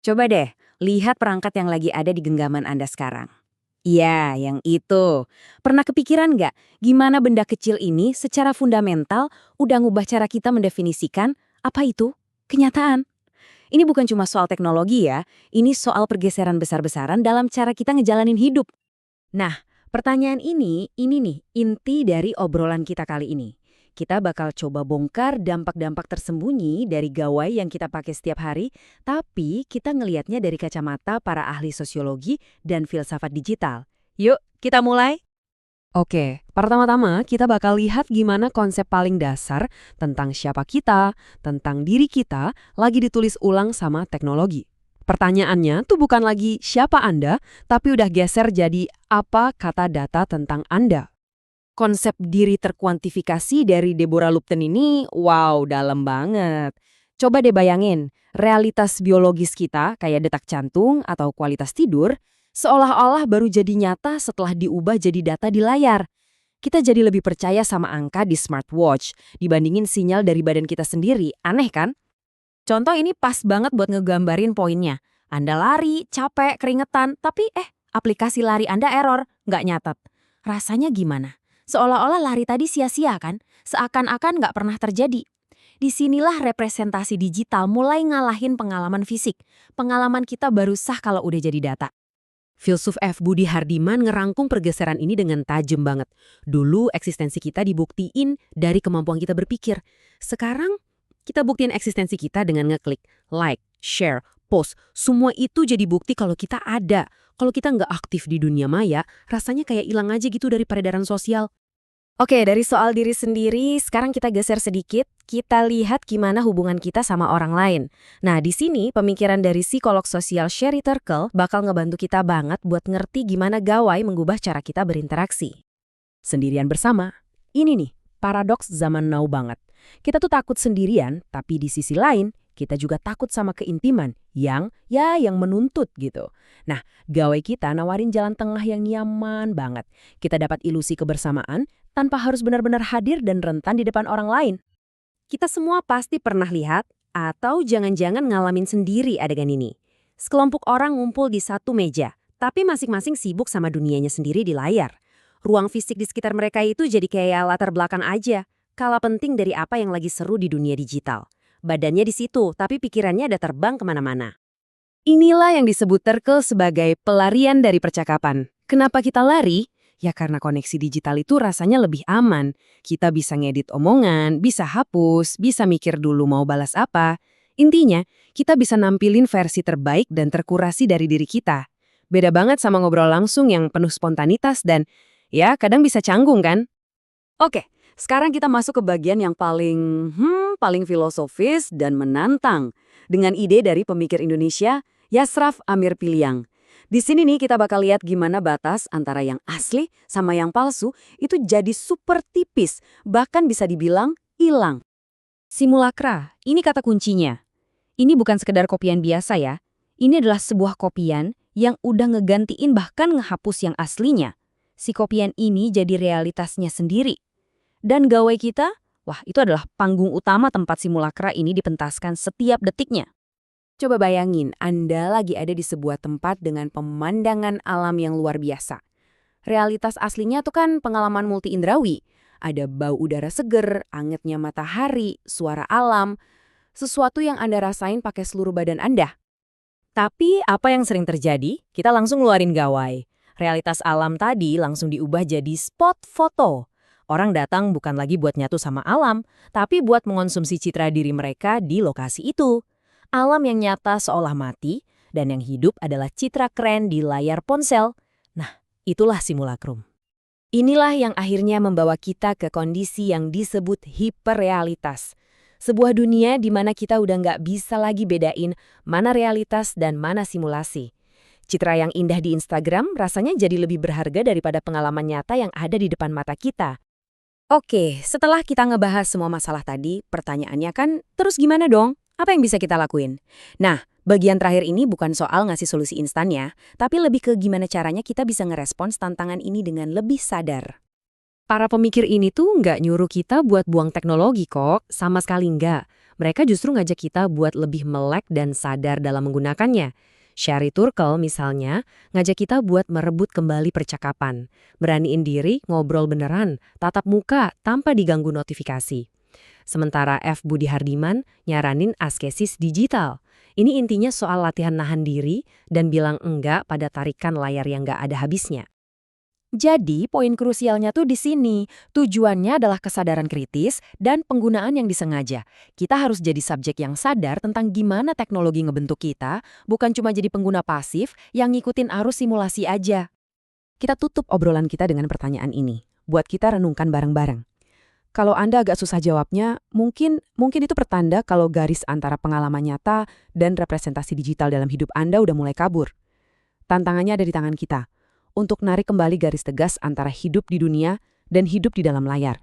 Coba deh, lihat perangkat yang lagi ada di genggaman Anda sekarang. Iya, yang itu. Pernah kepikiran nggak gimana benda kecil ini secara fundamental udah ngubah cara kita mendefinisikan apa itu kenyataan? Ini bukan cuma soal teknologi ya, ini soal pergeseran besar-besaran dalam cara kita ngejalanin hidup. Nah, pertanyaan ini nih inti dari obrolan kita kali ini. Kita bakal coba bongkar dampak-dampak tersembunyi dari gawai yang kita pakai setiap hari, tapi kita ngelihatnya dari kacamata para ahli sosiologi dan filsafat digital. Yuk, kita mulai. Oke, pertama-tama kita bakal lihat gimana konsep paling dasar tentang siapa kita, tentang diri kita, lagi ditulis ulang sama teknologi. Pertanyaannya tuh bukan lagi siapa Anda, tapi udah geser jadi apa kata data tentang Anda. Konsep diri terkuantifikasi dari Deborah Lupton ini, wow, dalam banget. Coba deh bayangin, realitas biologis kita kayak detak jantung atau kualitas tidur, seolah-olah baru jadi nyata setelah diubah jadi data di layar. Kita jadi lebih percaya sama angka di smartwatch dibandingin sinyal dari badan kita sendiri. Aneh kan? Contoh ini pas banget buat ngegambarin poinnya. Anda lari, capek, keringetan, tapi aplikasi lari Anda error, nggak nyatet. Rasanya gimana? Seolah-olah lari tadi sia-sia kan? Seakan-akan nggak pernah terjadi. Disinilah representasi digital mulai ngalahin pengalaman fisik. Pengalaman kita baru sah kalau udah jadi data. Filsuf F. Budi Hardiman ngerangkum pergeseran ini dengan tajam banget. Dulu eksistensi kita dibuktiin dari kemampuan kita berpikir. Sekarang kita buktiin eksistensi kita dengan ngeklik, like, share, post. Semua itu jadi bukti kalau kita ada. Kalau kita nggak aktif di dunia maya, rasanya kayak hilang aja gitu dari peredaran sosial. Oke, dari soal diri sendiri, sekarang kita geser sedikit. Kita lihat gimana hubungan kita sama orang lain. Nah, di sini pemikiran dari psikolog sosial Sherry Turkle bakal ngebantu kita banget buat ngerti gimana gawai mengubah cara kita berinteraksi. Sendirian bersama. Ini nih, paradoks zaman now banget. Kita tuh takut sendirian, tapi di sisi lain, kita juga takut sama keintiman yang menuntut gitu. Nah, gawai kita nawarin jalan tengah yang nyaman banget. Kita dapat ilusi kebersamaan tanpa harus benar-benar hadir dan rentan di depan orang lain. Kita semua pasti pernah lihat atau jangan-jangan ngalamin sendiri adegan ini. Sekelompok orang ngumpul di satu meja, tapi masing-masing sibuk sama dunianya sendiri di layar. Ruang fisik di sekitar mereka itu jadi kayak latar belakang aja, kalah penting dari apa yang lagi seru di dunia digital. Badannya di situ, tapi pikirannya ada terbang kemana-mana. Inilah yang disebut Turkle sebagai pelarian dari percakapan. Kenapa kita lari? Ya karena koneksi digital itu rasanya lebih aman. Kita bisa ngedit omongan, bisa hapus, bisa mikir dulu mau balas apa. Intinya, kita bisa nampilin versi terbaik dan terkurasi dari diri kita. Beda banget sama ngobrol langsung yang penuh spontanitas dan ya kadang bisa canggung kan? Oke, sekarang kita masuk ke bagian yang paling filosofis dan menantang. Dengan ide dari pemikir Indonesia, Yasraf Amir Piliang. Di sini nih kita bakal lihat gimana batas antara yang asli sama yang palsu itu jadi super tipis, bahkan bisa dibilang hilang. Simulakra, ini kata kuncinya. Ini bukan sekedar kopian biasa ya. Ini adalah sebuah kopian yang udah ngegantiin bahkan ngehapus yang aslinya. Si kopian ini jadi realitasnya sendiri. Dan gawai kita, wah itu adalah panggung utama tempat simulakra ini dipentaskan setiap detiknya. Coba bayangin, Anda lagi ada di sebuah tempat dengan pemandangan alam yang luar biasa. Realitas aslinya tuh kan pengalaman multi indrawi. Ada bau udara seger, angetnya matahari, suara alam, sesuatu yang Anda rasain pakai seluruh badan Anda. Tapi apa yang sering terjadi? Kita langsung ngeluarin gawai. Realitas alam tadi langsung diubah jadi spot foto. Orang datang bukan lagi buat nyatu sama alam, tapi buat mengonsumsi citra diri mereka di lokasi itu. Alam yang nyata seolah mati, dan yang hidup adalah citra keren di layar ponsel. Nah, itulah simulakrum. Inilah yang akhirnya membawa kita ke kondisi yang disebut hiperrealitas. Sebuah dunia di mana kita udah nggak bisa lagi bedain mana realitas dan mana simulasi. Citra yang indah di Instagram rasanya jadi lebih berharga daripada pengalaman nyata yang ada di depan mata kita. Oke, setelah kita ngebahas semua masalah tadi, pertanyaannya kan, terus gimana dong? Apa yang bisa kita lakuin? Nah, bagian terakhir ini bukan soal ngasih solusi instan ya, tapi lebih ke gimana caranya kita bisa ngerespons tantangan ini dengan lebih sadar. Para pemikir ini tuh nggak nyuruh kita buat buang teknologi kok, sama sekali nggak. Mereka justru ngajak kita buat lebih melek dan sadar dalam menggunakannya. Sherry Turkle misalnya, ngajak kita buat merebut kembali percakapan. Beraniin diri, ngobrol beneran, tatap muka tanpa diganggu notifikasi. Sementara F. Budi Hardiman nyaranin askesis digital. Ini intinya soal latihan nahan diri dan bilang enggak pada tarikan layar yang nggak ada habisnya. Jadi, poin krusialnya tuh di sini. Tujuannya adalah kesadaran kritis dan penggunaan yang disengaja. Kita harus jadi subjek yang sadar tentang gimana teknologi ngebentuk kita, bukan cuma jadi pengguna pasif yang ngikutin arus simulasi aja. Kita tutup obrolan kita dengan pertanyaan ini, buat kita renungkan bareng-bareng. Kalau Anda agak susah jawabnya, mungkin itu pertanda kalau garis antara pengalaman nyata dan representasi digital dalam hidup Anda udah mulai kabur. Tantangannya ada di tangan kita, untuk narik kembali garis tegas antara hidup di dunia dan hidup di dalam layar.